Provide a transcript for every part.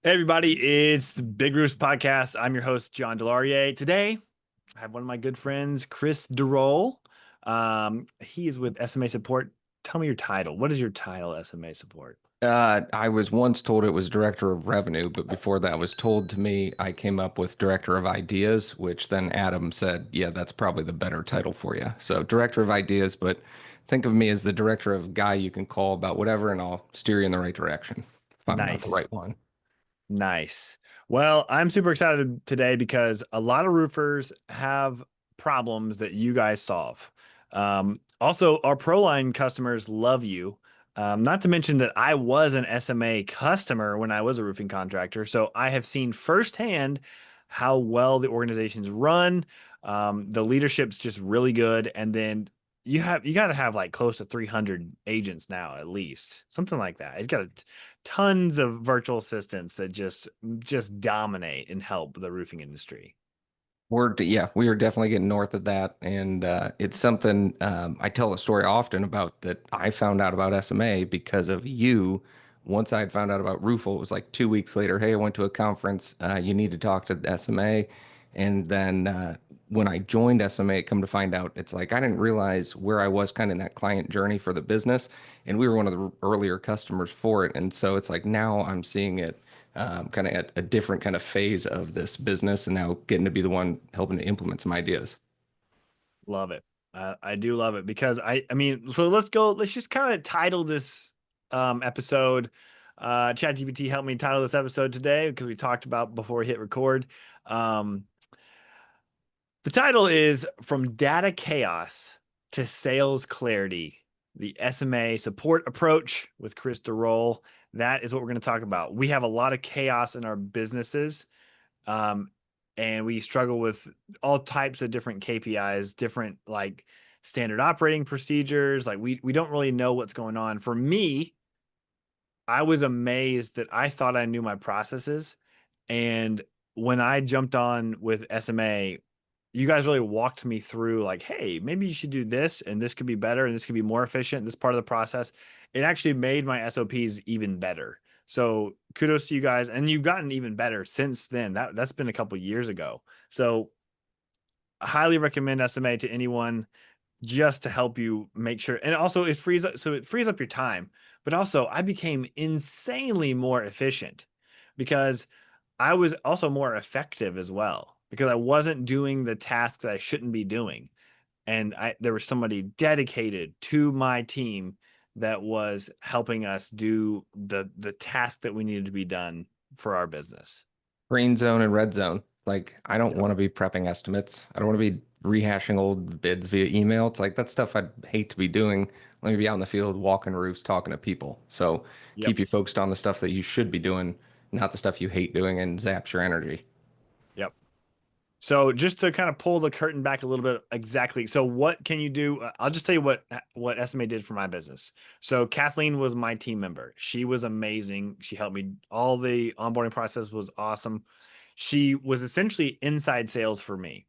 Hey everybody, it's the Big Roofs Podcast. I'm your host, John DeLaurier. Today, I have one of my good friends, Chris Diroll. He is with SMA Support. Tell me your title. What is your title, SMA Support? I was once told it was director of revenue, but before that was told to me, I came up with director of ideas, which then Adam said, yeah, that's probably the better title for you. So director of ideas, but think of me as the director of guy you can call about whatever, and I'll steer you in the right direction if I'm not the Nice. right one. Nice. Well, I'm super excited today because a lot of roofers have problems that you guys solve. Also, our ProLine customers love you. Not to mention that I was an SMA customer when I was a roofing contractor. So I have seen firsthand how well the organization's run. The leadership's just really good. And then you got to have like close to 300 agents now, at least something like that. It's got tons of virtual assistants that just dominate and help the roofing industry. Yeah, we are definitely getting north of that, and it's something I tell a story often about that I found out about SMA because of you. Once I had found out about Roofle, it was like 2 weeks later. Hey, I went to a conference. You need to talk to the SMA, and then when I joined SMA, come to find out, it's like I didn't realize where I was kind of in that client journey for the business, and we were one of the earlier customers for it, and so it's like now I'm seeing it kind of at a different kind of phase of this business and now getting to be the one helping to implement some ideas. Love it. I do love it because I mean, so let's go. Let's just kind of title this episode. ChatGPT helped me title this episode today because we talked about before we hit record. Um, the title is From Data Chaos to Sales Clarity, the SMA Support Approach with Chris Diroll. That is what we're going to talk about. We have a lot of chaos in our businesses. Um, and we struggle with all types of different KPIs, different like standard operating procedures. Like we don't really know what's going on. For me, I was amazed that I thought I knew my processes. And when I jumped on with SMA, you guys really walked me through like, hey, maybe you should do this and this could be better and this could be more efficient. This part of the process. It actually made my SOPs even better. So kudos to you guys. And you've gotten even better since then. That's been a couple years ago. So I highly recommend SMA to anyone just to help you make sure. And also it frees up so it frees up your time. But also I became insanely more efficient because I was also more effective as well because I wasn't doing the tasks that I shouldn't be doing. And there was somebody dedicated to my team that was helping us do the task that we needed to be done for our business. Green zone and red zone. Like, I don't Yep. want to be prepping estimates. I don't want to be rehashing old bids via email. It's like that stuff I'd hate to be doing. Let me be out in the field, walking roofs, talking to people. So Yep. keep you focused on the stuff that you should be doing, not the stuff you hate doing and zaps your energy. Yep. So just to kind of pull the curtain back a little bit, exactly. So what can you do? I'll just tell you what SMA did for my business. So Kathleen was my team member. She was amazing. She helped me. All the onboarding process was awesome. She was essentially inside sales for me.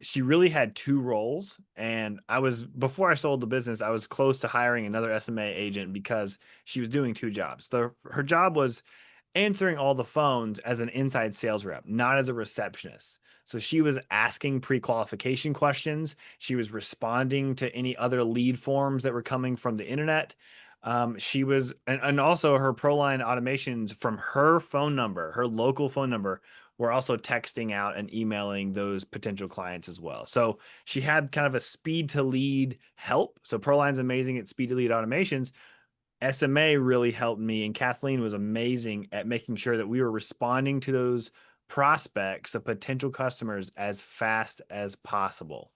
She really had two roles, and I was before I sold the business, I was close to hiring another SMA agent because she was doing two jobs. Her job was answering all the phones as an inside sales rep, not as a receptionist. So she was asking pre-qualification questions. She was responding to any other lead forms that were coming from the internet. She was, and also her ProLine automations from her phone number, her local phone number, were also texting out and emailing those potential clients as well. So she had kind of a speed to lead help. So ProLine's amazing at speed to lead automations. SMA really helped me, and Kathleen was amazing at making sure that we were responding to those prospects, the potential customers, as fast as possible.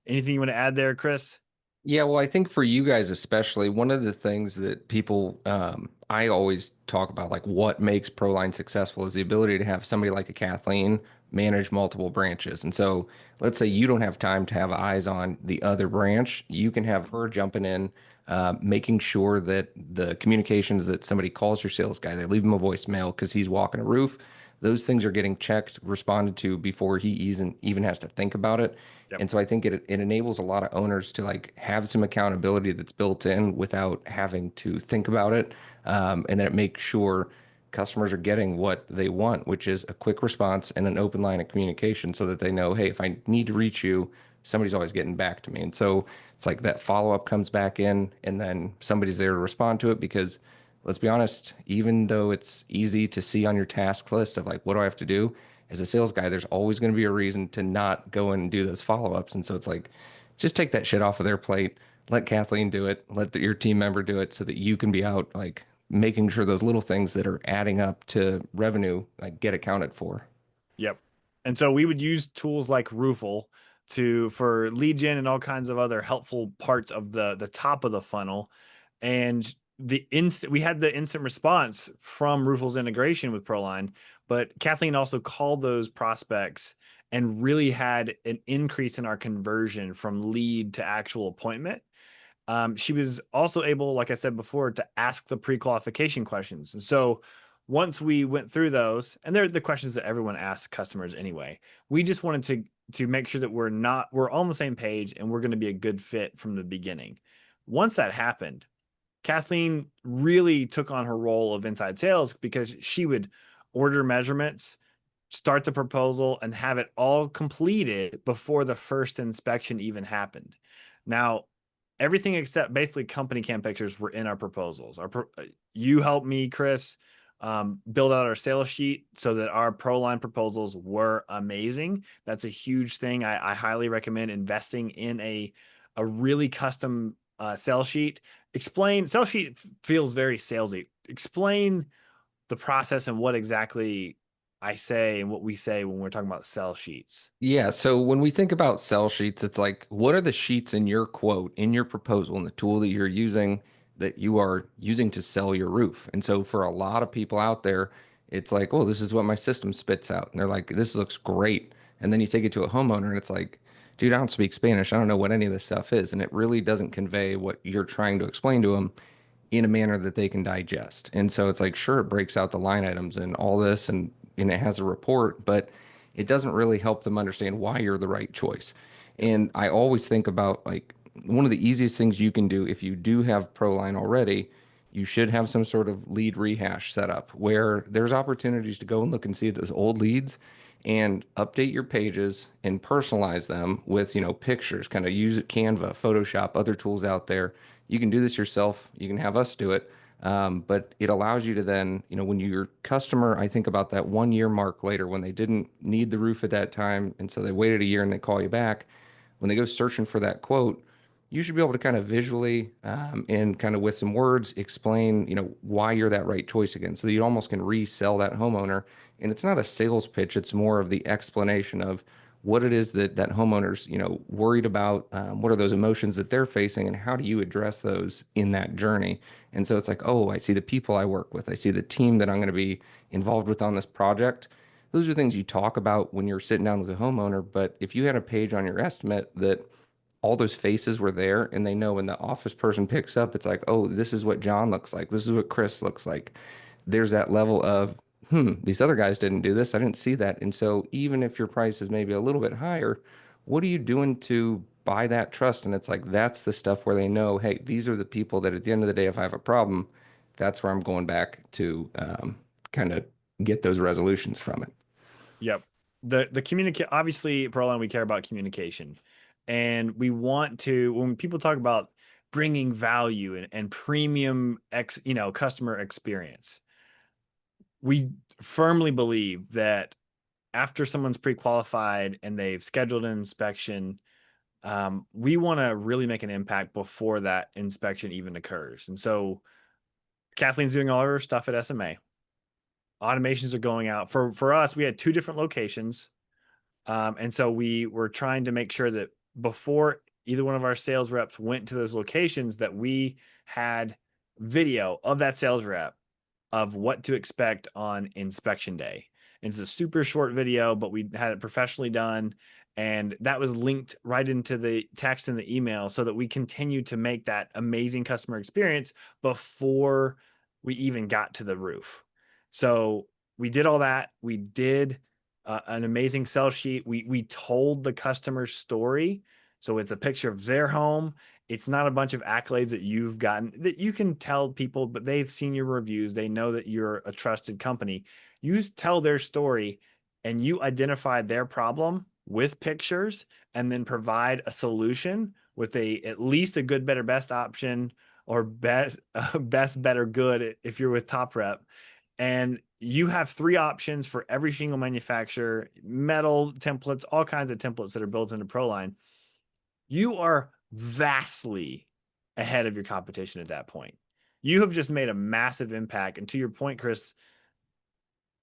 Anything you want to add there, Chris? Yeah, well, I think for you guys especially, one of the things that people, I always talk about, like what makes ProLine successful is the ability to have somebody like a Kathleen manage multiple branches. And so let's say you don't have time to have eyes on the other branch, you can have her jumping in, making sure that the communications that somebody calls your sales guy, they leave him a voicemail because he's walking a roof. Those things are getting checked, responded to before he even has to think about it. Yep. And so I think it enables a lot of owners to like have some accountability that's built in without having to think about it. And then it makes sure customers are getting what they want, which is a quick response and an open line of communication so that they know, hey, if I need to reach you, somebody's always getting back to me. And so it's like that follow up comes back in and then somebody's there to respond to it because let's be honest, even though it's easy to see on your task list of like, what do I have to do? As a sales guy, there's always going to be a reason to not go in and do those follow ups. And so it's like, just take that shit off of their plate. Let Kathleen do it. Let your team member do it so that you can be out like making sure those little things that are adding up to revenue like get accounted for. Yep. And so we would use tools like Roofle for lead gen and all kinds of other helpful parts of the top of the funnel. And we had the instant response from Roofle's integration with ProLine, but Kathleen also called those prospects and really had an increase in our conversion from lead to actual appointment. She was also able, like I said before, to ask the pre-qualification questions. And so once we went through those, and they're the questions that everyone asks customers anyway, we just wanted to make sure that we're on the same page and we're going to be a good fit from the beginning. Once that happened, Kathleen really took on her role of inside sales because she would order measurements, start the proposal, and have it all completed before the first inspection even happened. Now, everything except basically company cam pictures were in our proposals. You helped me, Chris, build out our sales sheet so that our ProLine proposals were amazing. That's a huge thing. I highly recommend investing in a really custom sales sheet. Sales sheet feels very salesy. Explain the process and what exactly I say and what we say when we're talking about sell sheets. Yeah, so when we think about sell sheets, it's like, what are the sheets in your quote, in your proposal, and the tool that you're using that you are using to sell your roof? And so for a lot of people out there, it's like, oh, this is what my system spits out. And they're like, this looks great. And then you take it to a homeowner and it's like, dude, I don't speak Spanish. I don't know what any of this stuff is. And it really doesn't convey what you're trying to explain to them in a manner that they can digest. And so it's like, sure, it breaks out the line items and all this and it has a report, but it doesn't really help them understand why you're the right choice. Yep. And I always think about like one of the easiest things you can do if you do have ProLine already, you should have some sort of lead rehash set up where there's opportunities to go and look and see those old leads and update your pages and personalize them with, pictures, kind of use it Canva, Photoshop, other tools out there. You can do this yourself. You can have us do it. But it allows you to then, when your customer, I think about that 1 year mark later when they didn't need the roof at that time. And so they waited a year and they call you back. When they go searching for that quote, you should be able to kind of visually and kind of with some words explain, why you're that right choice again. So that you almost can resell that homeowner. And it's not a sales pitch. It's more of the explanation of what it is that homeowner's, worried about. What are those emotions that they're facing and how do you address those in that journey? And so it's like, oh, I see the people I work with. I see the team that I'm going to be involved with on this project. Those are things you talk about when you're sitting down with a homeowner. But if you had a page on your estimate that all those faces were there and they know when the office person picks up, it's like, oh, this is what John looks like. This is what Chris looks like. There's that level of, these other guys didn't do this. I didn't see that. And so even if your price is maybe a little bit higher, what are you doing to buy that trust? And it's like, that's the stuff where they know, hey, these are the people that at the end of the day, if I have a problem, that's where I'm going back to kind of get those resolutions from it. Yep. The communicate obviously ProLine, we care about communication. And we want to, when people talk about bringing value and premium customer experience, we firmly believe that after someone's pre-qualified and they've scheduled an inspection, we want to really make an impact before that inspection even occurs. And so Kathleen's doing all of her stuff at SMA. Automations are going out. For us, we had two different locations. And so we were trying to make sure that before either one of our sales reps went to those locations, that we had video of that sales rep of what to expect on inspection day. And it's a super short video, but we had it professionally done. And that was linked right into the text and the email so that we continue to make that amazing customer experience before we even got to the roof. So we did all that. We did an amazing sell sheet. We told the customer's story So it's a picture of their home. It's not a bunch of accolades that you've gotten that you can tell people, but they've seen your reviews. They know that you're a trusted company. You tell their story and you identify their problem with pictures and then provide a solution with a at least a good, better, best option or best, better, good if you're with Top Rep. And you have three options for every shingle manufacturer, metal templates, all kinds of templates that are built into ProLine. You are vastly ahead of your competition at that point. You have just made a massive impact. And to your point, Chris,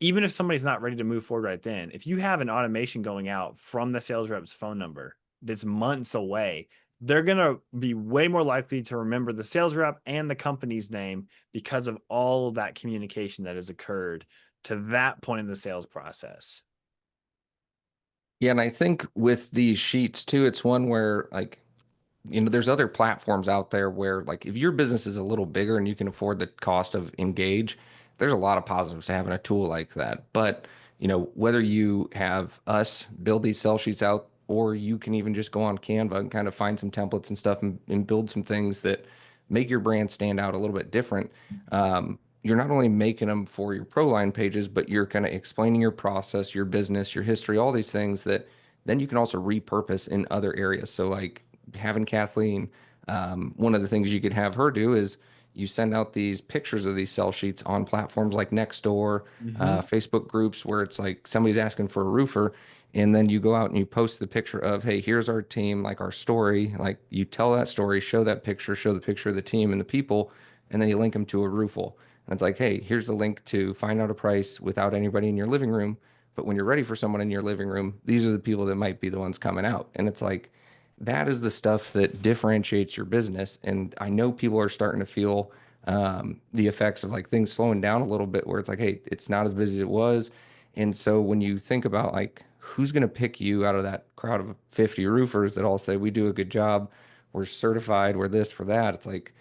even if somebody's not ready to move forward right then, if you have an automation going out from the sales rep's phone number that's months away, they're going to be way more likely to remember the sales rep and the company's name because of all of that communication that has occurred to that point in the sales process. Yeah, and I think with these sheets too, it's one where like there's other platforms out there where, like, if your business is a little bigger and you can afford the cost of Engage, there's a lot of positives to having a tool like that. But, whether you have us build these sell sheets out, or you can even just go on Canva and kind of find some templates and stuff and build some things that make your brand stand out a little bit different. You're not only making them for your ProLine pages, but you're kind of explaining your process, your business, your history, all these things that then you can also repurpose in other areas. So, like, having Kathleen, one of the things you could have her do is you send out these pictures of these sell sheets on platforms like Nextdoor, Mm-hmm. Facebook groups where it's like somebody's asking for a roofer, and then you go out and you post the picture of, hey, here's our team, like our story, like you tell that story, show that picture, show the picture of the team and the people, and then you link them to a roofle. And it's like, hey, here's the link to find out a price without anybody in your living room. But when you're ready for someone in your living room, these are the people that might be the ones coming out. And it's like, that is the stuff that differentiates your business. And I know people are starting to feel the effects of like things slowing down a little bit, where it's like, hey, it's not as busy as it was. And so when you think about like who's going to pick you out of that crowd of 50 roofers that all say we do a good job, we're certified, we're this, we're that, it's like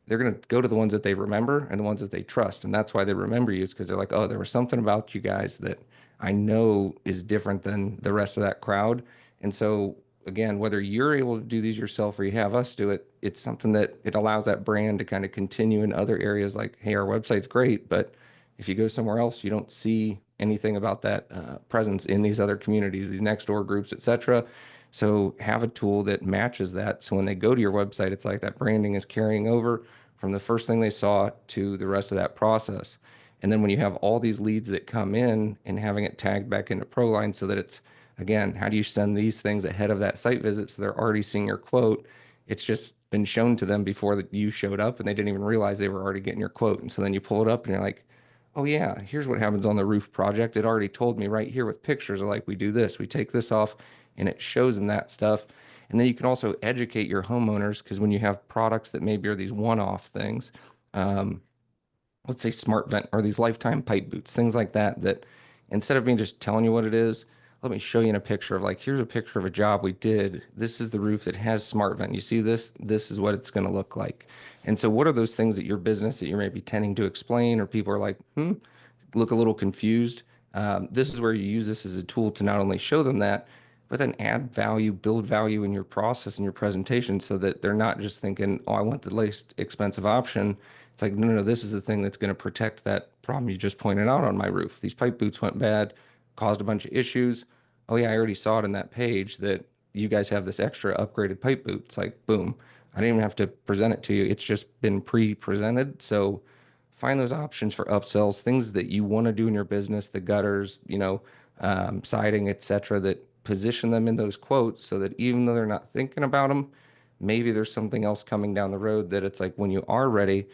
they're going to go to the ones that they remember and the ones that they trust. And that's why they remember you, is because they're like, oh, there was something about you guys that I know is different than the rest of that crowd. And so, again, whether you're able to do these yourself or you have us do it, it's something that it allows that brand to kind of continue in other areas. Like, hey, our website's great, but if you go somewhere else, you don't see anything about that presence in these other communities, these next door groups, etc. So have a tool that matches that. So when they go to your website, it's like that branding is carrying over from the first thing they saw to the rest of that process. And then when you have all these leads that come in and having it tagged back into ProLine so that it's, again, how do you send these things ahead of that site visit so they're already seeing your quote? It's just been shown to them before that you showed up and they didn't even realize they were already getting your quote. And so then you pull it up and you're like, oh yeah, here's what happens on the roof project. It already told me right here with pictures of like, we do this, we take this off, and it shows them that stuff. And then you can also educate your homeowners, because when you have products that maybe are these one-off things, um, let's say smart vent or these lifetime pipe boots, things like that, that instead of me just telling you what it is, let me show you in a picture of like, here's a picture of a job we did. This is the roof that has smart vent. You see this? This is what it's going to look like. And so what are those things that your business that you're maybe tending to explain, or people are like, look a little confused? This is where you use this as a tool to not only show them that, but then add value, build value in your process and your presentation so that they're not just thinking, oh, I want the least expensive option. It's like, no, no, no, this is the thing that's going to protect that problem you just pointed out on my roof. These pipe boots went bad, caused a bunch of issues. Oh, yeah, I already saw it in that page that you guys have this extra upgraded pipe boot. It's like, boom. I didn't even have to present it to you. It's just been pre-presented. So find those options for upsells, things that you want to do in your business, the gutters, siding, etc., that position them in those quotes so that even though they're not thinking about them, maybe there's something else coming down the road that it's like, when you are ready,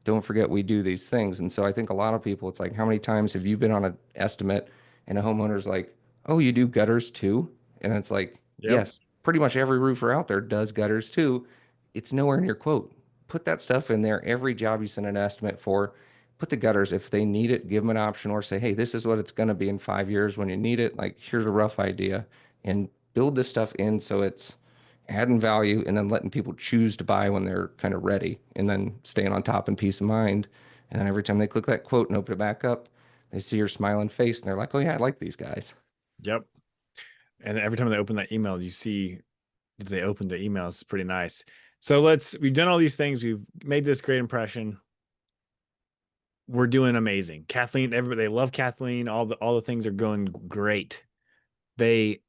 don't forget we do these things. And so I think a lot of people, it's like, how many times have you been on an estimate and a homeowner's like, oh, you do gutters too? And it's like, Yep. yes, pretty much every roofer out there does gutters too. It's nowhere in your quote. Put that stuff in there. Every job you send an estimate for, put the gutters. If they need it, give them an option, or say, hey, this is what it's going to be in 5 years when you need it. Like, here's a rough idea, and build this stuff in so it's adding value and then letting people choose to buy when they're kind of ready, and then staying on top and peace of mind. And then every time they click that quote and open it back up, they see your smiling face and they're like, oh, yeah, I like these guys. Yep. And every time they open that email, you see they opened the emails. It's pretty nice. So we've done all these things. We've made this great impression. We're doing amazing. Kathleen, everybody, they love Kathleen. All the things are going great. They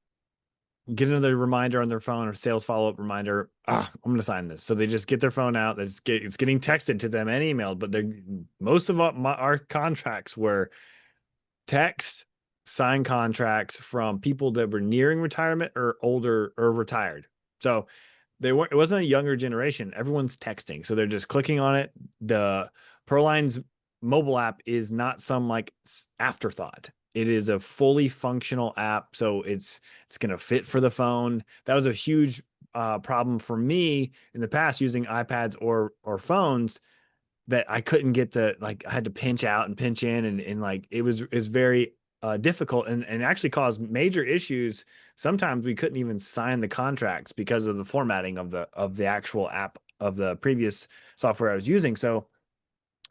get another reminder on their phone or sales follow-up reminder. I'm going to sign this. So they just get their phone out. It's getting texted to them and emailed, but most of our contracts were text signed contracts from people that were nearing retirement or older or retired. So it wasn't a younger generation. Everyone's texting. So they're just clicking on it. The ProLine's mobile app is not some like afterthought. It is a fully functional app. So it's going to fit for the phone. That was a huge problem for me in the past using iPads or phones, that I couldn't get I had to pinch out and pinch in, and like it was very difficult, and actually caused major issues. Sometimes we couldn't even sign the contracts because of the formatting of the actual app of the previous software I was using. So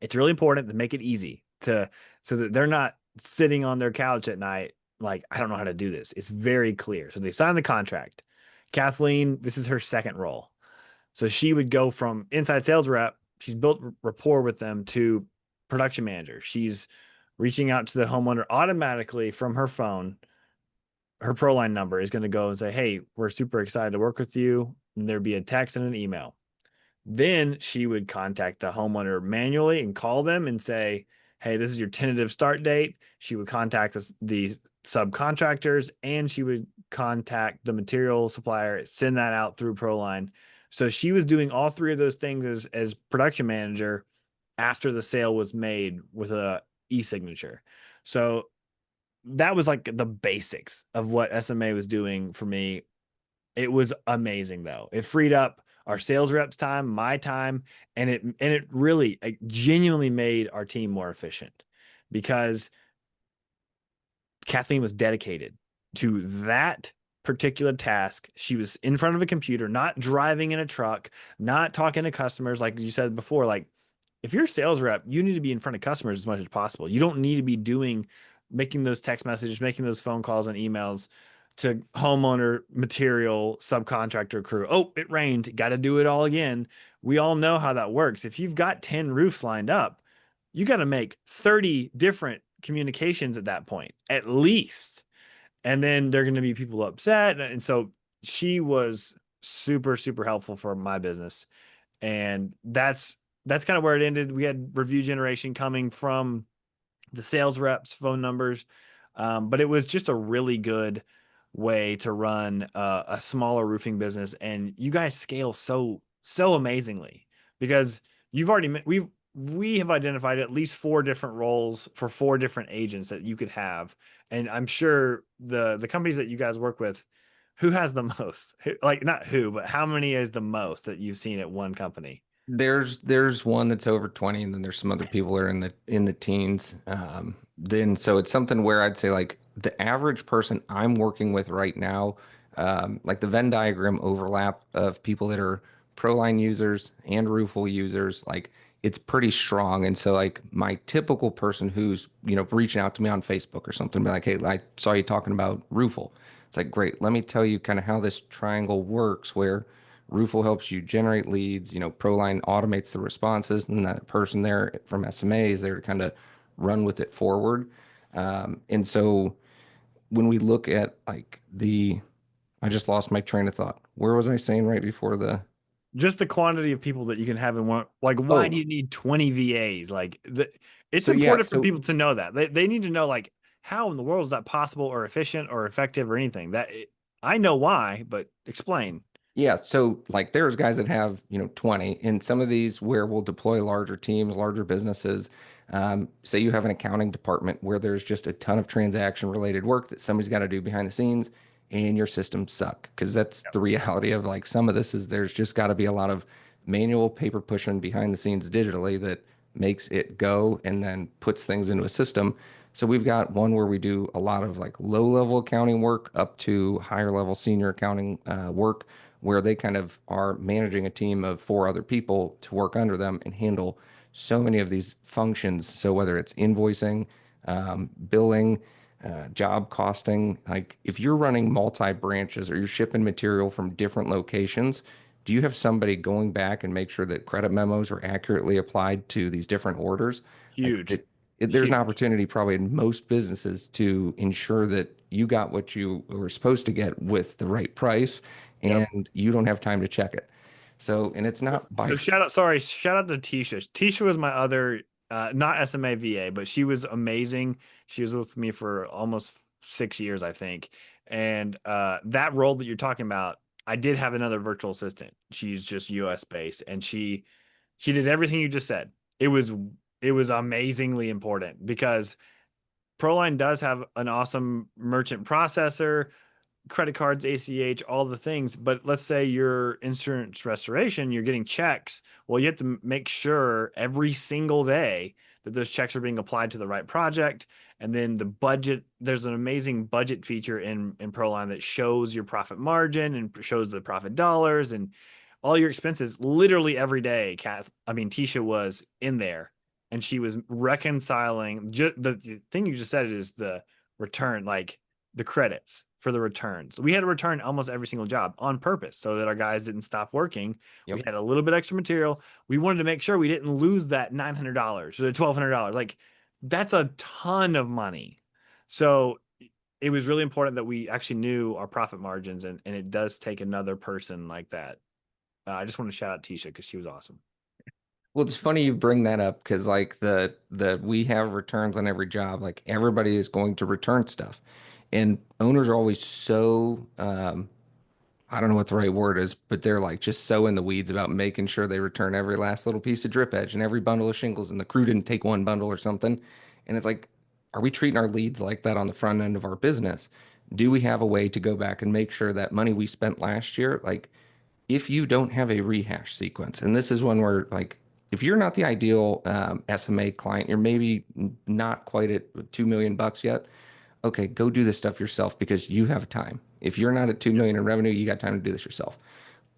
it's really important to make it easy so that they're not sitting on their couch at night like, I don't know how to do this. It's very clear. So they sign the contract. Kathleen, this is her second role. So she would go from inside sales rep, she's built rapport with them, to production manager. She's reaching out to the homeowner automatically from her phone. Her ProLine number is going to go and say, hey, we're super excited to work with you. And there'd be a text and an email. Then she would contact the homeowner manually and call them and say, hey, this is your tentative start date. She would contact the subcontractors, and she would contact the material supplier, send that out through ProLine. So she was doing all three of those things as production manager after the sale was made with a e-signature. So that was like the basics of what SMA was doing for me. It was amazing though. It freed up our sales reps time, my time, and it really genuinely made our team more efficient, because Kathleen was dedicated to that particular task. She was in front of a computer, not driving in a truck, not talking to customers. Like you said before, like if you're a sales rep, you need to be in front of customers as much as possible. You don't need to be making those text messages, making those phone calls and emails to homeowner, material, subcontractor, crew. Oh, it rained. Got to do it all again. We all know how that works. If you've got 10 roofs lined up, you got to make 30 different communications at that point, at least. And then they're going to be people upset. And so she was super, super helpful for my business. And that's kind of where it ended. We had review generation coming from the sales reps' phone numbers. But it was just a really good way to run a smaller roofing business. And you guys scale so amazingly, because we have identified at least 4 different roles for 4 different agents that you could have. And I'm sure the companies that you guys work with, who has the most? Like, not who, but how many is the most that you've seen at one company? There's one that's over 20, and then there's some other people that are in the teens. Then so it's something where I'd say like the average person I'm working with right now, like the Venn diagram overlap of people that are ProLine users and Roofle users, like it's pretty strong. And so like my typical person who's, reaching out to me on Facebook or something, be like, hey, I saw you talking about Roofle. It's like, great, let me tell you kind of how this triangle works, where Roofle helps you generate leads. ProLine automates the responses, and that person there from SMA is there to kind of run with it forward. And so when we look at I just lost my train of thought. Where was I saying right before the? Just the quantity of people that you can have in one. Like, why do Oh, you need 20 VAs? It's so yeah, important for so people to know that they need to know, like, how in the world is that possible or efficient or effective or anything. I know why, but explain. Yeah, so like there's guys that have, 20, and some of these where we'll deploy larger teams, larger businesses. Say you have an accounting department where there's just a ton of transaction related work that somebody's got to do behind the scenes, and your systems suck. Because that's the reality of like some of this is there's just got to be a lot of manual paper pushing behind the scenes digitally that makes it go and then puts things into a system. So we've got one where we do a lot of like low level accounting work up to higher level senior accounting work, where they kind of are managing a team of 4 other people to work under them and handle so many of these functions. So whether it's invoicing, billing, job costing. Like if you're running multi branches or you're shipping material from different locations, do you have somebody going back and make sure that credit memos are accurately applied to these different orders? Like Huge, there's an huge. opportunity probably in most businesses to ensure that you got what you were supposed to get with the right price Yep. and you don't have time to check it. So, and it's So, not by, so shout out to Tisha. Tisha was my other, not SMA VA, but she was amazing. She was with me for almost 6 years, I think. And that role that you're talking about, I did have another virtual assistant. She's just US based, and she did everything you just said. It was it was amazingly important because ProLine does have an awesome merchant processor, credit cards, ACH, all the things. But let's say you're insurance restoration, you're getting checks. Well, you have to make sure every single day that those checks are being applied to the right project. And then the budget, there's an amazing budget feature in ProLine that shows your profit margin and shows the profit dollars and all your expenses literally every day. Tisha was in there and she was reconciling the thing you just said is the return, like the credits for the returns. We had to return almost every single job on purpose so that our guys didn't stop working. We yep. had a little bit extra material. We wanted to make sure we didn't lose that $900 or the $1,200. Like that's a ton of money. So it was really important that we actually knew our profit margins, and it does take another person like that. I just want to shout out Tisha because she was awesome. Well, it's funny you bring that up because like the we have returns on every job. Like everybody is going to return stuff, and owners are always so I don't know what the right word is, but they're like just so in the weeds about making sure they return every last little piece of drip edge and every bundle of shingles, and the crew didn't take one bundle or something. And it's like, are we treating our leads like that on the front end of our business? Do we have a way to go back and make sure that money we spent last year, like if you don't have a rehash sequence, and this is one where like if you're not the ideal SMA client, you're maybe not quite at 2 million bucks yet. Okay, go do this stuff yourself because you have time. If you're not at 2 million in revenue, you got time to do this yourself.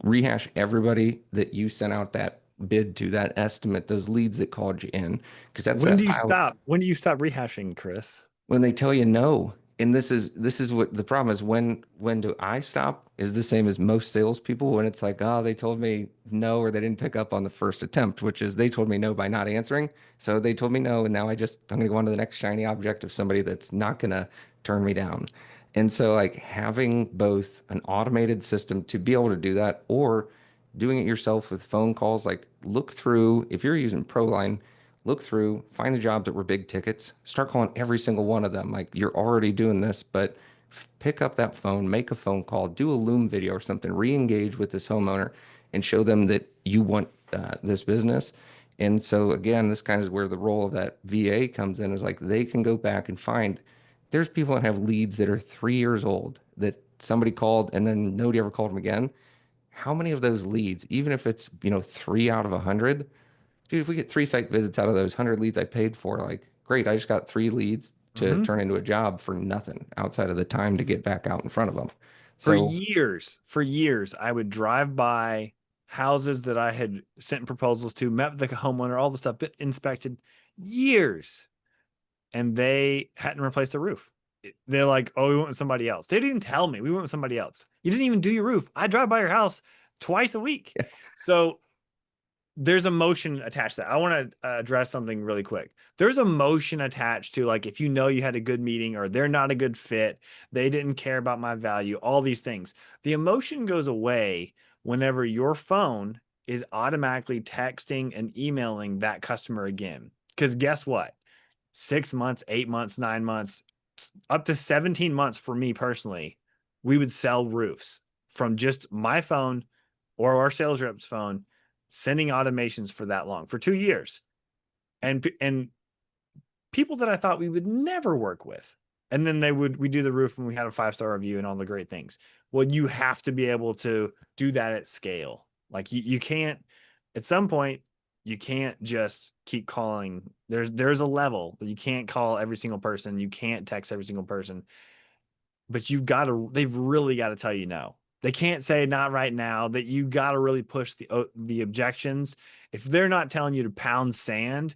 Rehash everybody that you sent out that bid to, that estimate, those leads that called you in, because that's When that do you pile. stop? When do you stop rehashing, Chris? When they tell you no. And this is what the problem is. When do I stop is the same as most salespeople when it's like, oh, they told me no, or they didn't pick up on the first attempt, which is they told me no by not answering. So they told me no, and now I'm gonna go on to the next shiny object of somebody that's not gonna turn me down. And so like having both an automated system to be able to do that or doing it yourself with phone calls, like look through if you're using ProLine, look through, find the jobs that were big tickets, start calling every single one of them. Like you're already doing this, but pick up that phone, make a phone call, do a Loom video or something, re-engage with this homeowner and show them that you want this business. And so again, this kind of is where the role of that VA comes in is like they can go back and find there's people that have leads that are 3 years old that somebody called and then nobody ever called them again. How many of those leads, even if it's, 3 out of 100, dude, if we get 3 site visits out of those 100 leads I paid for, like, great, I just got 3 leads to Mm-hmm. turn into a job for nothing outside of the time to get back out in front of them. For So, years, I would drive by houses that I had sent proposals to, met with the homeowner, all the stuff, inspected years, and they hadn't replaced the roof. They're like, "Oh, we went with somebody else." They didn't tell me we went with somebody else. You didn't even do your roof. I drive by your house twice a week, so there's emotion attached to that. I want to address something really quick. There's emotion attached to like if you know you had a good meeting or they're not a good fit, they didn't care about my value, all these things. The emotion goes away whenever your phone is automatically texting and emailing that customer again. Because guess what? 6 months, 8 months, 9 months, up to 17 months for me personally, we would sell roofs from just my phone or our sales rep's phone sending automations for that long for 2 years and people that I thought we would never work with. And then we do the roof and we had a 5-star review and all the great things. Well, you have to be able to do that at scale. Like you can't at some point you can't just keep calling. There's a level that you can't call every single person. You can't text every single person, but they've really got to tell you no. They can't say not right now. That you got to really push the objections. If they're not telling you to pound sand,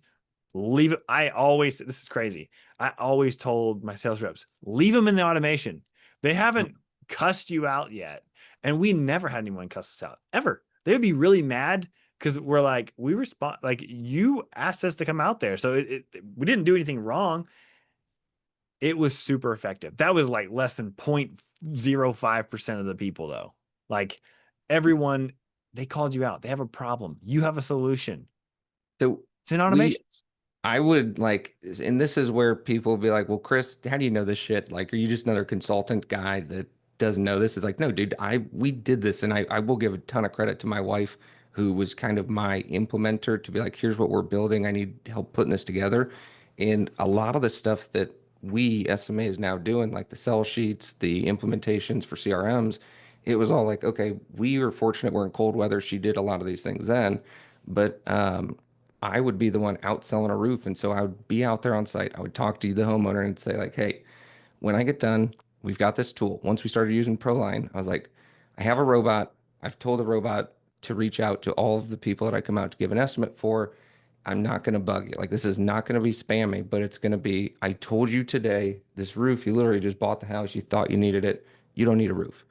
leave it. I always, this is crazy. I always told my sales reps, leave them in the automation. They haven't cussed you out yet. And we never had anyone cuss us out ever. They would be really mad because we're like, we respond, like you asked us to come out there. So we didn't do anything wrong. It was super effective. That was like less than 0.05% of the people though. Like everyone, they called you out. They have a problem. You have a solution. So It's in we automations. I would like, and this is where people will be like, well, Chris, how do you know this shit? Like, are you just another consultant guy that doesn't know this? It's like, no, dude, we did this. And I will give a ton of credit to my wife, who was kind of my implementer to be like, here's what we're building. I need help putting this together. And a lot of the stuff that we SMA is now doing, like the sell sheets, the implementations for CRMs, it was all like, okay, we were fortunate we're in cold weather. She did a lot of these things then. But I would be the one out selling a roof. And so I would be out there on site. I would talk to the homeowner and say, like, hey, when I get done, we've got this tool. Once we started using ProLine, I was like, I have a robot. I've told the robot to reach out to all of the people that I come out to give an estimate for. I'm not going to bug you. Like, this is not going to be spammy, but it's going to be, I told you today, this roof, you literally just bought the house. You thought you needed it. You don't need a roof,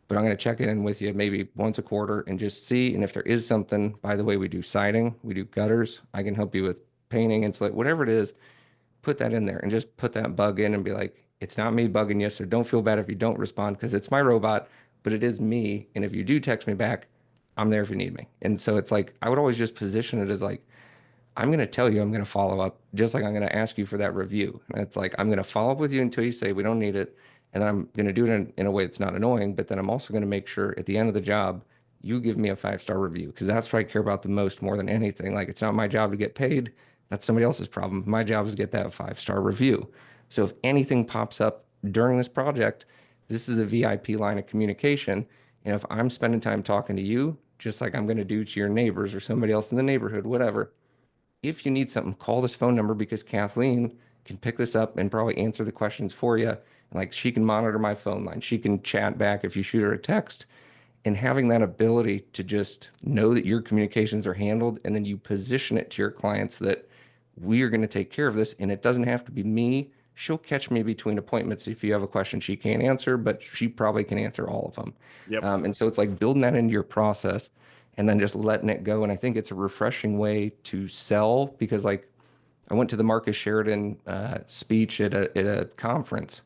but I'm going to check in with you maybe once a quarter and just see. And if there is something, by the way, we do siding, we do gutters. I can help you with painting, insulate, whatever it is, put that in there and just put that bug in and be like, it's not me bugging you. So don't feel bad if you don't respond because it's my robot, but it is me. And if you do text me back, I'm there if you need me. And so it's like, I would always just position it as like, I'm going to tell you I'm going to follow up, just like I'm going to ask you for that review. And it's like, I'm going to follow up with you until you say we don't need it. And then I'm going to do it in a way that's not annoying. But then I'm also going to make sure at the end of the job, you give me a 5-star review because that's what I care about the most more than anything. Like, it's not my job to get paid. That's somebody else's problem. My job is to get that 5-star review. So if anything pops up during this project, this is the VIP line of communication. And if I'm spending time talking to you, just like I'm going to do to your neighbors or somebody else in the neighborhood, whatever, if you need something, call this phone number because Kathleen can pick this up and probably answer the questions for you. Like, she can monitor my phone line. She can chat back if you shoot her a text. And having that ability to just know that your communications are handled and then you position it to your clients that we are going to take care of this. And it doesn't have to be me. She'll catch me between appointments if you have a question she can't answer, but she probably can answer all of them. Yep. And so it's like building that into your process and then just letting it go. And I think it's a refreshing way to sell because, like, I went to the Marcus Sheridan speech at a conference,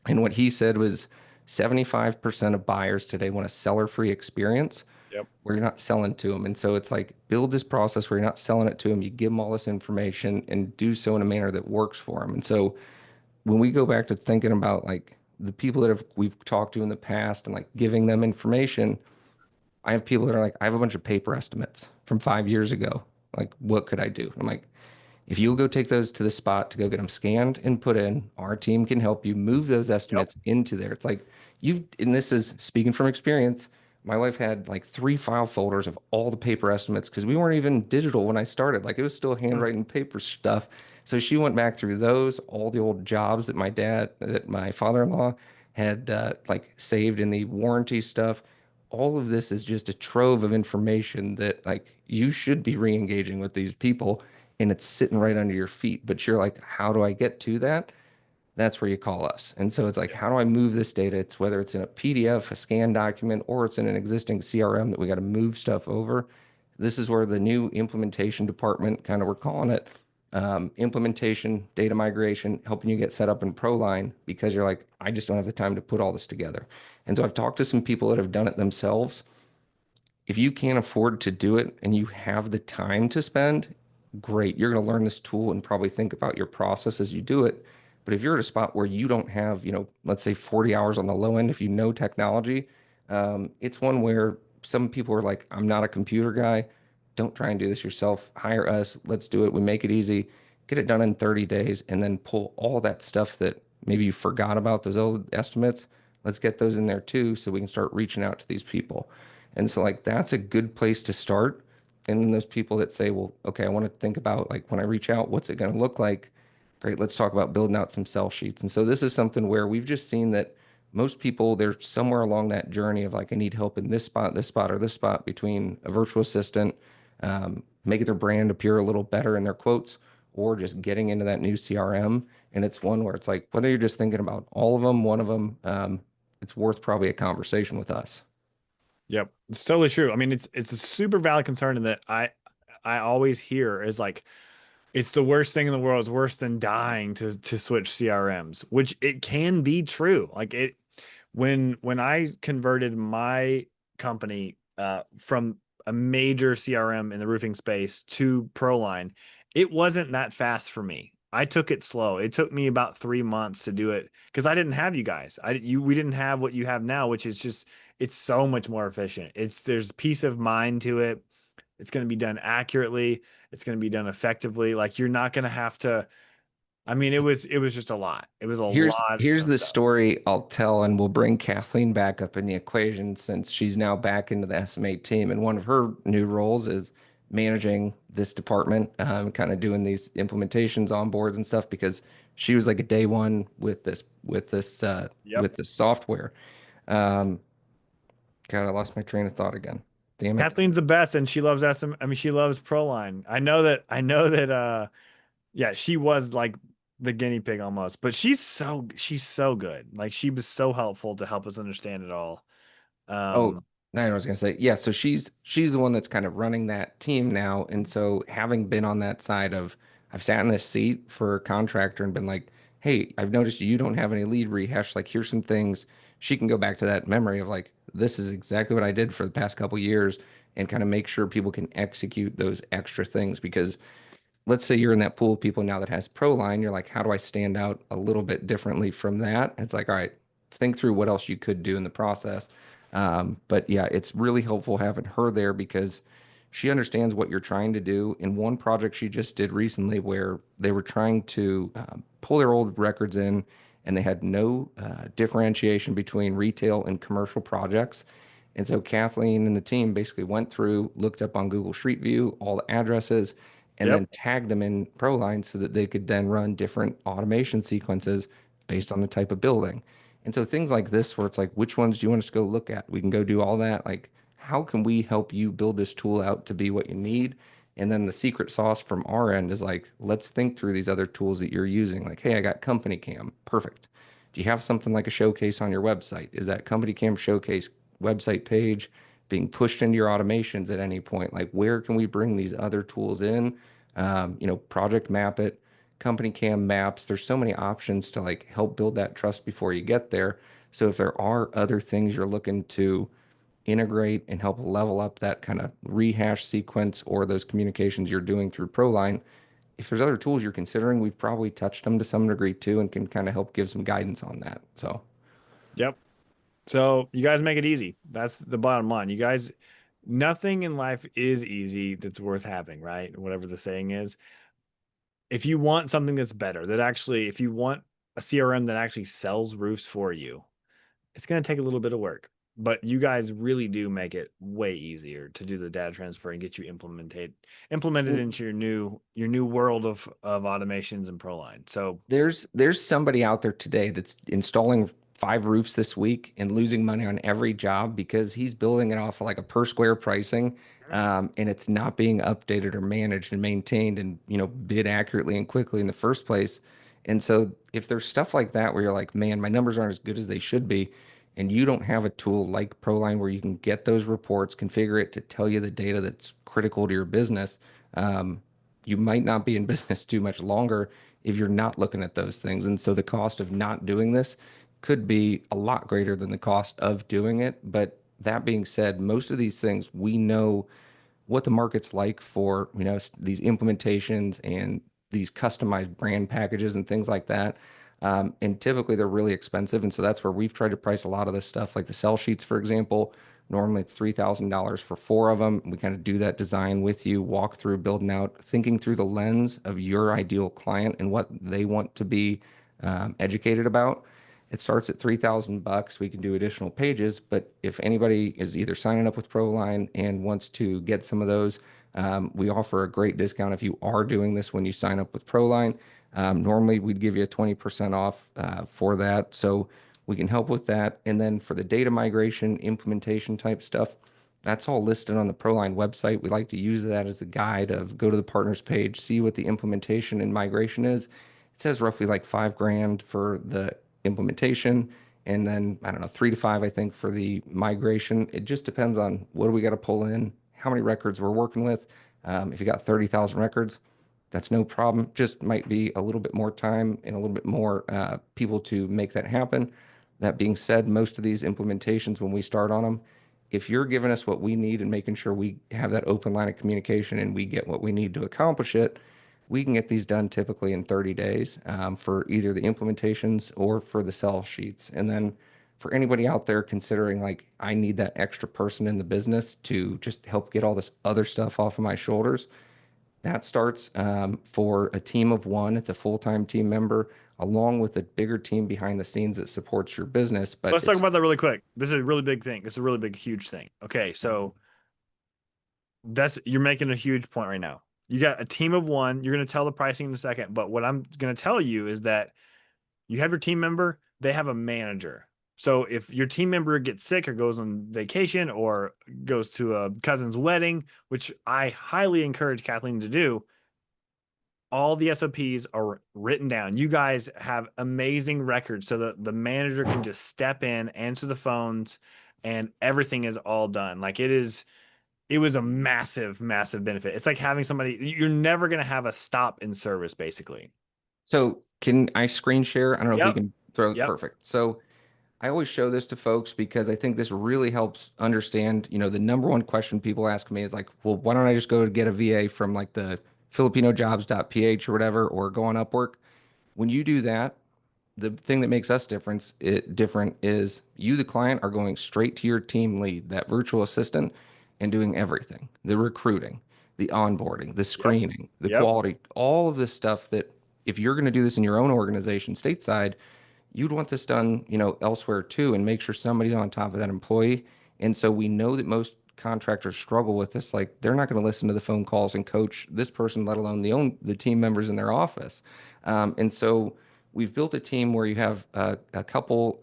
and what he said was 75% of buyers today want a seller-free experience Yep. where you're not selling to them. And so it's like build this process where you're not selling it to them. You give them all this information and do so in a manner that works for them. And so when we go back to thinking about like the people that we've talked to in the past and like giving them information, I have people that are like, I have a bunch of paper estimates from 5 years ago. Like, what could I do? I'm like, if you'll go take those to the spot to go get them scanned and put in, our team can help you move those Yep. estimates into there. It's like and this is speaking from experience. My wife had like 3 file folders of all the paper estimates because we weren't even digital when I started. Like, it was still handwriting paper stuff. So she went back through those, all the old jobs that my father-in-law had like saved in the warranty stuff. All of this is just a trove of information that like you should be re-engaging with these people and it's sitting right under your feet. But you're like, how do I get to that? That's where you call us. And so it's like, how do I move this data? It's whether it's in a PDF, a scanned document, or it's in an existing CRM that we got to move stuff over. This is where the new implementation department, kind of we're calling it, implementation, data migration, helping you get set up in ProLine because you're like, I just don't have the time to put all this together. And so I've talked to some people that have done it themselves. If you can't afford to do it and you have the time to spend, great. You're going to learn this tool and probably think about your process as you do it. But if you're at a spot where you don't have, let's say 40 hours on the low end, if you know technology, it's one where some people are like, I'm not a computer guy. Don't try and do this yourself. Hire us. Let's do it. We make it easy. Get it done in 30 days and then pull all that stuff that maybe you forgot about, those old estimates. Let's get those in there too so we can start reaching out to these people. And so like that's a good place to start. And then those people that say, well, okay, I want to think about like when I reach out, what's it going to look like? Great, let's talk about building out some sell sheets. And so this is something where we've just seen that most people, they're somewhere along that journey of like, I need help in this spot, or this spot between a virtual assistant, making their brand appear a little better in their quotes, or just getting into that new CRM. And it's one where it's like, whether you're just thinking about all of them, one of them, it's worth probably a conversation with us. Yep, it's totally true. I mean, it's a super valid concern that I always hear is like it's the worst thing in the world. It's worse than dying to switch CRMs, which it can be true. Like it when I converted my company from a major CRM in the roofing space to ProLine, it wasn't that fast for me. I took it slow. It took me about 3 months to do it because I didn't have you guys. We didn't have what you have now, which is just it's so much more efficient. There's peace of mind to it. It's going to be done accurately. It's going to be done effectively. Like you're not going to have to. I mean, it was just a lot. It was a lot Here's of the stuff. story I'll tell, and we'll bring Kathleen back up in the equation since she's now back into the SMA team. And one of her new roles is managing this department, kind of doing these implementations, onboards, and stuff because she was like a day one with Yep. this software. Um, God, I lost my train of thought again. Damn it. Kathleen's the best, and she loves SM. I mean, she loves ProLine. I know that. Yeah, she was like the guinea pig almost, but she's so good. Like she was so helpful to help us understand it all. Oh, Um, I was gonna say, yeah, so she's the one that's kind of running that team now. And so having been on that side of I've sat in this seat for a contractor and been like, hey, I've noticed you don't have any lead rehash. Like here's some things she can go back to that memory of like, this is exactly what I did for the past couple years and kind of make sure people can execute those extra things because let's say you're in that pool of people now that has ProLine, you're like, how do I stand out a little bit differently from that? It's like, all right, think through what else you could do in the process. But yeah, it's really helpful having her there because she understands what you're trying to do. In one project she just did recently, where they were trying to pull their old records in, and they had no differentiation between retail and commercial projects. And so Kathleen and the team basically went through, looked up on Google Street View all the addresses, and yep, then tagged them in ProLine so that they could then run different automation sequences based on the type of building. And so things like this, where it's like, which ones do you want us to go look at? We can go do all that. Like, how can we help you build this tool out to be what you need? And then the secret sauce from our end is like, let's think through these other tools that you're using. Like, hey, I got Company Cam. Perfect. Do you have something like a showcase on your website? Is that Company Cam showcase website page being pushed into your automations at any point? Like, where can we bring these other tools in? Project Map It, Company Cam Maps. There's so many options to like help build that trust before you get there. So if there are other things you're looking to integrate and help level up that kind of rehash sequence or those communications you're doing through ProLine, if there's other tools you're considering, we've probably touched them to some degree too and can kind of help give some guidance on that. So yep. So you guys make it easy. That's the bottom line. You guys, nothing in life is easy that's worth having, right? Whatever the saying is. If you want something that's better, that actually, if you want a CRM that actually sells roofs for you, it's going to take a little bit of work, but you guys really do make it way easier to do the data transfer and get you implemented into your new world of automations and ProLine. So, there's somebody out there today that's installing 5 roofs this week and losing money on every job because he's building it off of like a per square pricing, and it's not being updated or managed and maintained and bid accurately and quickly in the first place. And so if there's stuff like that where you're like, man, my numbers aren't as good as they should be, and you don't have a tool like ProLine where you can get those reports, configure it to tell you the data that's critical to your business, you might not be in business too much longer if you're not looking at those things. And so the cost of not doing this could be a lot greater than the cost of doing it. But that being said, most of these things we know what the market's like for, these implementations and these customized brand packages and things like that. And typically they're really expensive. And so that's where we've tried to price a lot of this stuff, like the sell sheets, for example. Normally it's $3,000 for 4 of them. We kind of do that design with you, walk through, building out, thinking through the lens of your ideal client and what they want to be educated about. It starts at $3,000. We can do additional pages, but if anybody is either signing up with ProLine and wants to get some of those, we offer a great discount if you are doing this when you sign up with ProLine. Normally, we'd give you a 20% off for that. So we can help with that. And then for the data migration, implementation type stuff, That's all listed on the ProLine website. We like to use that as a guide of go to the partners page, see what the implementation and migration is. It says roughly like 5 grand for the implementation, and then I don't know, 3 to 5, I think, for the migration. It just depends on what do we got to pull in, how many records we're working with. If you got 30,000 records, that's no problem. Just might be a little bit more time and a little bit more people to make that happen. That being said, most of these implementations, when we start on them, if you're giving us what we need and making sure we have that open line of communication and we get what we need to accomplish it, we can get these done typically in 30 days for either the implementations or for the sell sheets. And then for anybody out there considering like I need that extra person in the business to just help get all this other stuff off of my shoulders, that starts for a team of one. It's a full-time team member along with a bigger team behind the scenes that supports your business. But Let's talk about that really quick. This is a really big thing. This is a really big, huge thing. Okay, so that's you're making a huge point right now. You got a team of one. You're going to tell the pricing in a second, but what I'm going to tell you is that you have your team member, they have a manager. So if your team member gets sick or goes on vacation or goes to a cousin's wedding, which I highly encourage Kathleen to do, all the SOPs are written down. You guys have amazing records so that the manager can just step in, answer the phones, and everything is all done. Like it was a massive, massive benefit. It's like having somebody, you're never going to have a stop in service, basically. so can I screen share? I don't know if we Yep. can throw it Yep. perfect. So I always show this to folks because I think this really helps understand, the number one question people ask me is like, well, why don't I just go to get a VA from like the filipinojobs.ph or whatever, or go on Upwork? When you do that, the thing that makes us different is you, the client, are going straight to your team lead, that virtual assistant, and doing everything, the recruiting, the onboarding, the Yep. screening, the Yep. quality, all of this stuff that if you're going to do this in your own organization stateside, you'd want this done, elsewhere too, and make sure somebody's on top of that employee. And so we know that most contractors struggle with this. Like they're not going to listen to the phone calls and coach this person, let alone the team members in their office. And so we've built a team where you have a couple,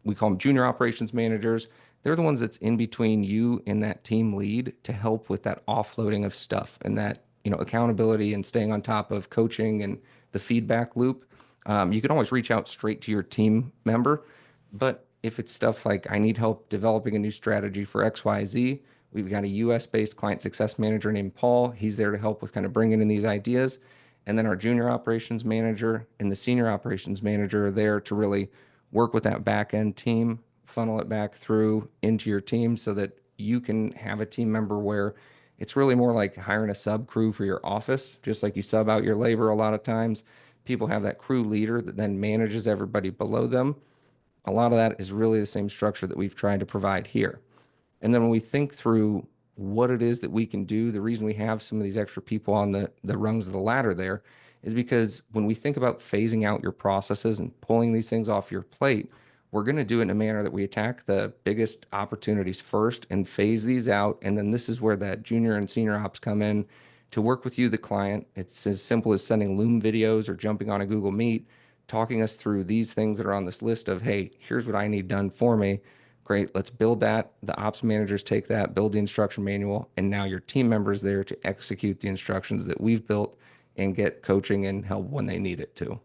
we call them junior operations managers. They're the ones that's in between you and that team lead to help with that offloading of stuff and that, accountability and staying on top of coaching and the feedback loop. You can always reach out straight to your team member, but if it's stuff like I need help developing a new strategy for XYZ, we've got a US based client success manager named Paul. He's there to help with kind of bringing in these ideas. And then our junior operations manager and the senior operations manager are there to really work with that back end team, funnel it back through into your team so that you can have a team member where it's really more like hiring a sub crew for your office, just like you sub out your labor a lot of times. People have that crew leader that then manages everybody below them. A lot of that is really the same structure that we've tried to provide here. And then when we think through what it is that we can do, the reason we have some of these extra people on the rungs of the ladder there is because when we think about phasing out your processes and pulling these things off your plate, we're going to do it in a manner that we attack the biggest opportunities first and phase these out. And then this is where that junior and senior ops come in to work with you, the client. It's as simple as sending Loom videos or jumping on a Google Meet, talking us through these things that are on this list of, hey, here's what I need done for me. Great, let's build that. The ops managers take that, build the instruction manual, and now your team members there to execute the instructions that we've built and get coaching and help when they need it too.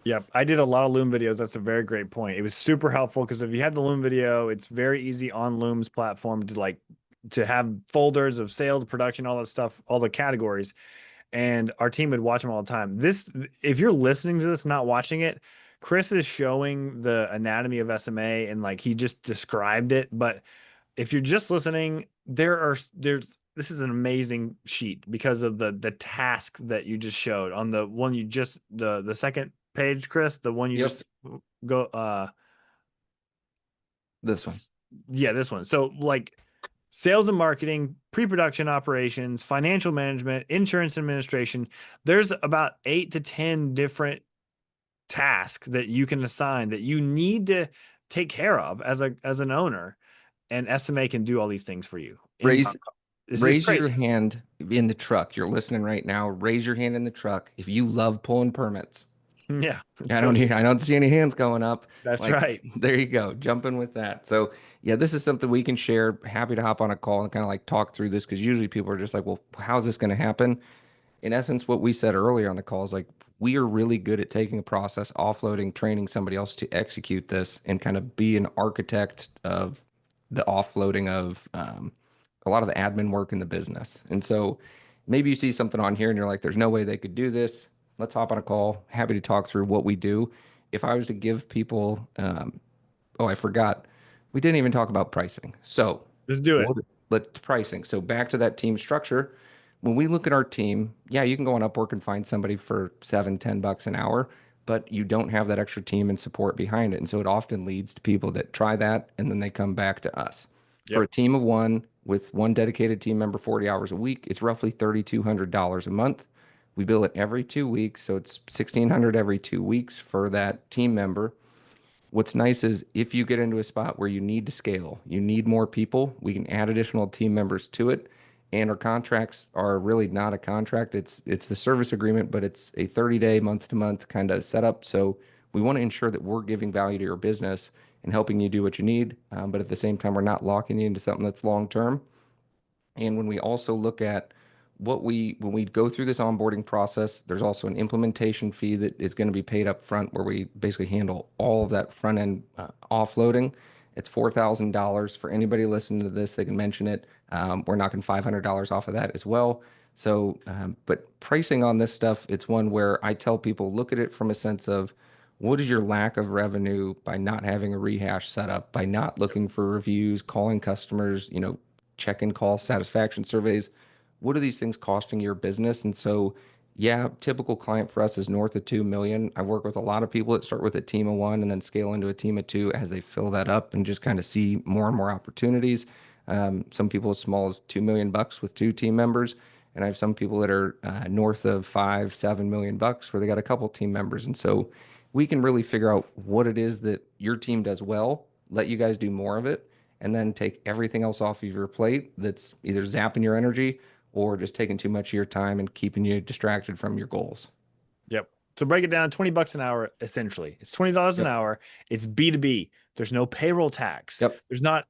Yep. I did a lot of Loom videos. That's a very great point. It was super helpful because if you have the Loom video, it's very easy on Loom's platform to have folders of sales, production, all that stuff, all the categories. And our team would watch them all the time. If you're listening to this, not watching it, Chris is showing the anatomy of SMA and like he just described it. But if you're just listening, this is an amazing sheet because of the task that you just showed on the one the second page, Chris, the one you Yep, just go this one. yeah, this one. So like sales and marketing, pre-production operations, financial management, insurance administration, there's about 8 to 10 different tasks that you can assign that you need to take care of as an owner, and SMA can do all these things for you. Raise It's just raise your crazy. hand in the truck. You're listening right now. Raise your hand in the truck if you love pulling permits. Yeah. I So don't see any hands going up. that's Like, right. there you go, jumping with that. So yeah, this is something we can share. Happy to hop on a call and kind of like talk through this, because usually people are just like, well, how's this going to happen? In essence, what we said earlier on the call is like, we are really good at taking a process, offloading, training somebody else to execute this, and kind of be an architect of the offloading of a lot of the admin work in the business. And so maybe you see something on here and you're like, there's no way they could do this. Let's hop on a call. Happy to talk through what we do. If I was to give people, oh, I forgot. We didn't even talk about pricing. So, Let's do it. what let pricing. So back to that team structure. When we look at our team, yeah, you can go on Upwork and find somebody for 7, $10 an hour, but you don't have that extra team and support behind it. And so it often leads to people that try that and then they come back to us. For Yep. a team of one with one dedicated team member, 40 hours a week, it's roughly $3,200 a month. We bill it every 2 weeks, so it's 1,600 every 2 weeks for that team member. What's nice is if you get into a spot where you need to scale, you need more people, we can add additional team members to it. And our contracts are really not a contract. It's the service agreement, but it's a 30-day month to month kind of setup. So we want to ensure that we're giving value to your business and helping you do what you need. But at the same time, we're not locking you into something that's long term. And when we also look at when we go through this onboarding process, there's also an implementation fee that is going to be paid up front, where we basically handle all of that front end offloading. It's $4,000 for anybody listening to this. They can mention it. We're knocking $500 off of that as well. So, but pricing on this stuff, it's one where I tell people, look at it from a sense of, what is your lack of revenue by not having a rehash set up, by not looking for reviews, calling customers, check-in call satisfaction surveys. What are these things costing your business? And so, yeah, typical client for us is north of 2 million. I work with a lot of people that start with a team of one and then scale into a team of two as they fill that up and just kind of see more and more opportunities. Some people as small as 2 million bucks with two team members. And I have some people that are north of 5, 7 million bucks where they got a couple team members. And so we can really figure out what it is that your team does well, let you guys do more of it, and then take everything else off of your plate that's either zapping your energy or just taking too much of your time and keeping you distracted from your goals. Yep. So break it down, $20 an hour, essentially. It's $20 an Yep. hour. It's B2B. There's no payroll tax. Yep.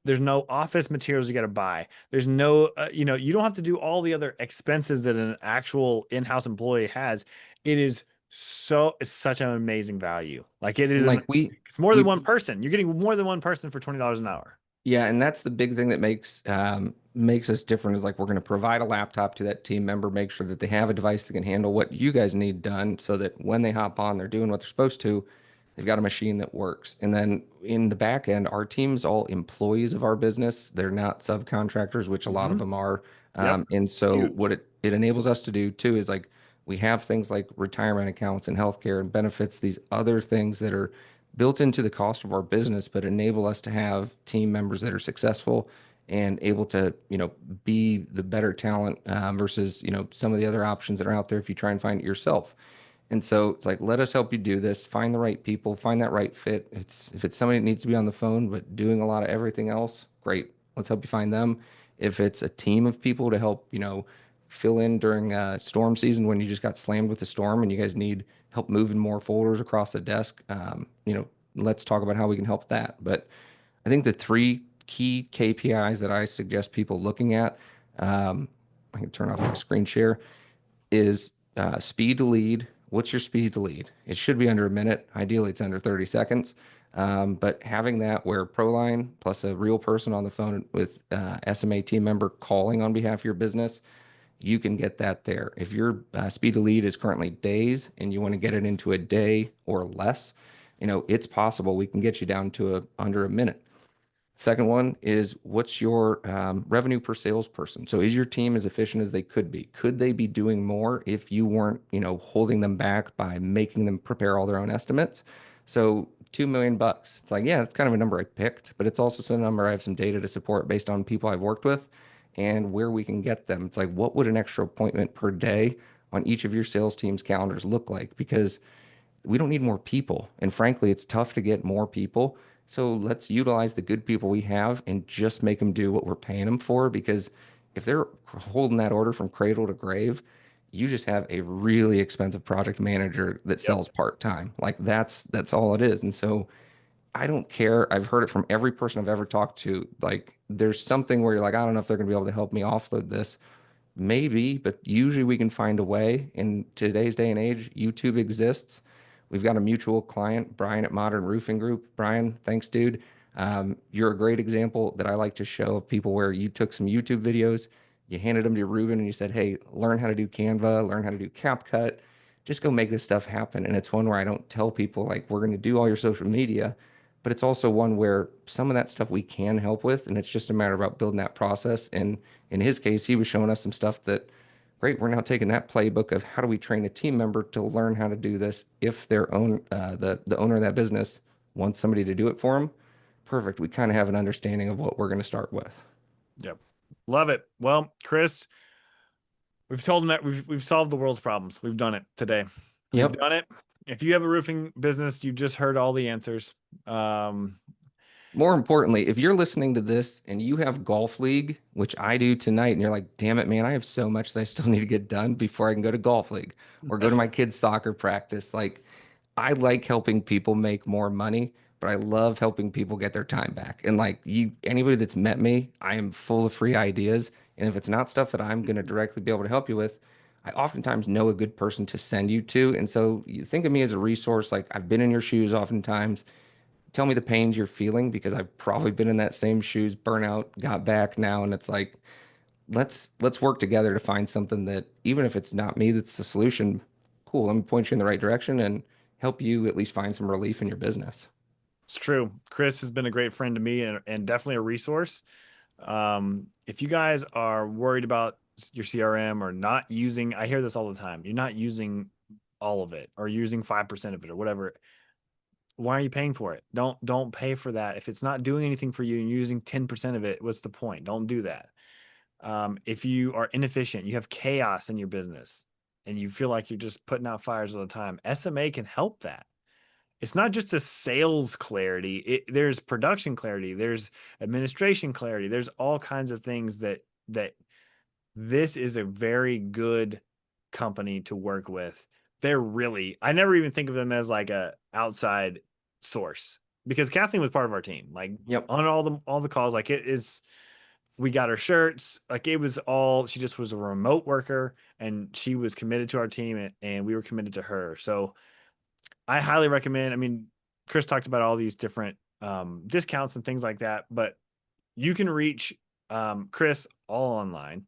There's no office materials you got to buy. There's no, you don't have to do all the other expenses that an actual in-house employee has. It's such an amazing value. Like And like it's more than we one person. You're getting more than one person for $20 an hour. Yeah, and that's the big thing that makes us different, is like, we're going to provide a laptop to that team member, make sure that they have a device that can handle what you guys need done, so that when they hop on, they're doing what they're supposed to. They've got a machine that works. And then in the back end, our team's all employees of our business. They're not subcontractors, which a lot of Hmm. them are. Yep. And so Huge. what it enables us to do too is like, we have things like retirement accounts and healthcare and benefits, these other things that are built into the cost of our business, but enable us to have team members that are successful and able to, be the better talent versus, some of the other options that are out there if you try and find it yourself. And so it's like, let us help you do this, find the right people, find that right fit. If it's somebody that needs to be on the phone, but doing a lot of everything else, great. Let's help you find them. If it's a team of people to help, fill in during storm season when you just got slammed with a storm and you guys need help moving more folders across the desk, let's talk about how we can help that. But I think the three key KPIs that I suggest people looking at, um, I can turn off my screen share, is speed to lead. What's your speed to lead? It should be under a minute. Ideally, it's under 30 seconds. But having that where ProLine plus a real person on the phone with SMA team member calling on behalf of your business, you can get that there. If your speed to lead is currently days and you want to get it into a day or less, it's possible we can get you down to under a minute. Second one is, what's your revenue per salesperson? So is your team as efficient as they could be? Could they be doing more if you weren't, holding them back by making them prepare all their own estimates? So 2 million bucks. It's like, yeah, it's kind of a number I picked, but it's also some number I have some data to support based on people I've worked with and where we can get them. It's like, what would an extra appointment per day on each of your sales team's calendars look like? Because we don't need more people. And frankly, it's tough to get more people. So let's utilize the good people we have and just make them do what we're paying them for. Because if they're holding that order from cradle to grave, You just have a really expensive project manager that Yep. sells part-time. Like that's all it is. And so I don't care. I've heard it from every person I've ever talked to. Like there's something where you're like, I don't know if they're going to be able to help me offload this. Maybe, but usually we can find a way. In today's day and age, YouTube exists. We've got a mutual client, Brian at Modern Roofing Group. Brian, thanks, dude. You're a great example that I like to show of people where you took some YouTube videos, you handed them to Ruben, and you said, hey, learn how to do Canva, learn how to do CapCut, just go make this stuff happen. And it's one where I don't tell people, like, we're going to do all your social media, but it's also one where some of that stuff we can help with. And it's just a matter about building that process. And in his case, he was showing us some stuff that, great, we're now taking that playbook of how do we train a team member to learn how to do this if their own the owner of that business wants somebody to do it for them. Perfect. We kind of have an understanding of what we're going to start with. Yep. Love it. Well, Chris, we've told them that we've solved the world's problems. We've done it today. We've Yep. done it. If you have a roofing business, you just heard all the answers. More importantly, if you're listening to this and you have golf league, which I do tonight, and you're like, damn it, man, I have so much that I still need to get done before I can go to golf league or go to That's my it. kids' soccer practice. Like, I like helping people make more money, but I love helping people get their time back. And like anybody that's met me, I am full of free ideas. And if it's not stuff that I'm going to directly be able to help you with, I oftentimes know a good person to send you to. And so you think of me as a resource. Like I've been in your shoes oftentimes. Tell me the pains you're feeling because I've probably been in that same shoes, burnout, got back now, and it's like let's work together to find something that even if it's not me that's the solution, cool, let me point you in the right direction and help you at least find some relief in your business. It's true. Chris has been a great friend to me and definitely a resource. If you guys are worried about your CRM or not using, I hear this all the time. You're not using all of it or using 5% of it or whatever. Why are you paying for it? Don't pay for that. If it's not doing anything for you and you're using 10% of it, what's the point? Don't do that. If you are inefficient, you have chaos in your business and you feel like you're just putting out fires all the time, SMA can help that. It's not just a sales clarity. There's production clarity. There's administration clarity. There's all kinds of things that this is a very good company to work with. They're really, I never even think of them as like a outside source because Kathleen was part of our team. Like Yep. on all the calls, like it is, we got her shirts. Like it was all, she just was a remote worker and she was committed to our team and we were committed to her. So I highly recommend. I mean, Chris talked about all these different discounts and things like that, but you can reach Chris all online.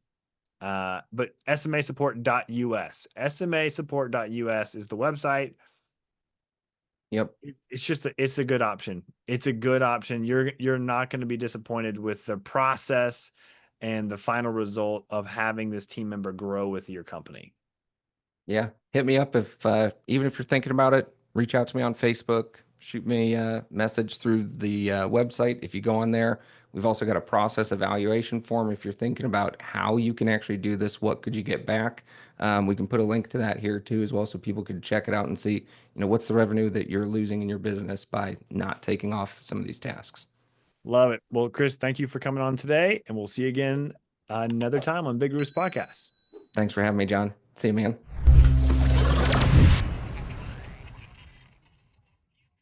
But smasupport.us. smasupport.us is the website. Yep. It's just it's a good option. It's a good option. You're not going to be disappointed with the process and the final result of having this team member grow with your company. Yeah. Hit me up if even if you're thinking about it, reach out to me on Facebook, shoot me a message through the website. If you go on there, we've also got a process evaluation form. If you're thinking about how you can actually do this, what could you get back? We can put a link to that here too, as well, so people could check it out and see, what's the revenue that you're losing in your business by not taking off some of these tasks. Love it. Well, Chris, thank you for coming on today, and we'll see you again another time on Big Roof's podcast. Thanks for having me, John. See you, man.